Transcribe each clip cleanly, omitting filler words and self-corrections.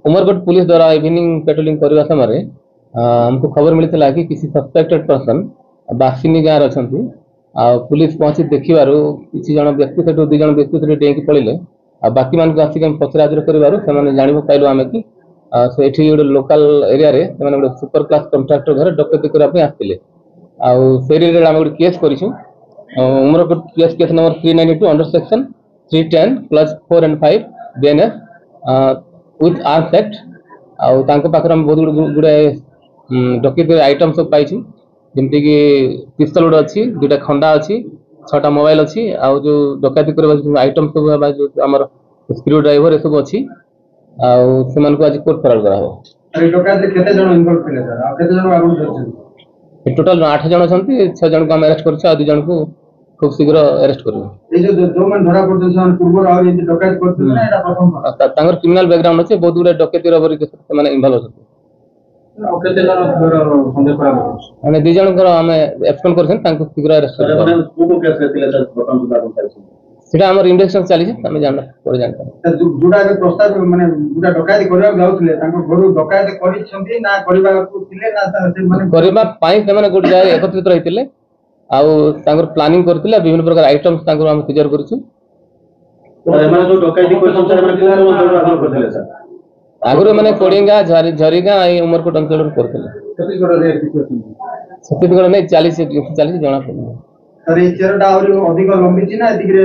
Umarkot police द्वारा evening patrolling करने समय हमको खबर मिलता कि किसी सस्पेक्टेड पर्सन बासिनी गाँव अच्छी पुलिस पहुंची देखिबार किसी जन व्यक्ति से दुई जन व्यक्ति से डेईकी पड़े बाकी मान को आसिक पचराउचर कर जान पाइलु आम कि से गोटे लोकल एरिया गोटे सुपर क्लास कंट्राक्टर घर डकैती करने आसते से रिलेटेड आम गोटे केस कर Umerkot case number 392 under section 310+4 and 5 BNS with arms act पाखे बहुत गुड़े डकैती आइटम सब पाई जमती कि पिस्तल गोटे अच्छी दुटा खंडा अच्छी 6टा मोबाइल अच्छी जो डकैती कर आइटम सब जो आम स्क्रू ड्राइवर ये सब अच्छी आज कोर्ट फरार करा टोटाल 8 जन अच्छा 6 जन को आम अरेस्ट कर 2 जन को खूब शीघ्र अरेस्ट कर क्रिमिनल बैकग्राउंड अच्छे बहुत गुड़े डकैती रबरी इनवॉल्व अच्छे मैंने 2 जन आम एक्सपेंड कर शीघ्र अरेस्ट सेटा हमर इन्वेस्टिगेशन चली हम जान पर जान जुडा के प्रस्ताव माने जुडा डकैती करबा जाउथले तांको घरु डकैती करिसंती ना करबा को थिले ना से माने करबा पाई से माने गुड जाय एकत्रित रहितले प्लानिंग करथिले विभिन्न प्रकार आइटम्स हम सीजर करछु तो एमाने जो डकैती करछन सर माने किनार अंचल आगु करथिले सर आगु माने कोडिंगा झरीगा ए उमरकोट अंचल करथिले छत्तीसगढ़ नहीं 40 जना पड़े सर ये चेरटा और अधिक लंबी छी ना एतिकरे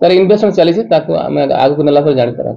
सर इन्वेस्टमेंट चली आगु नेला पर जानि पारा।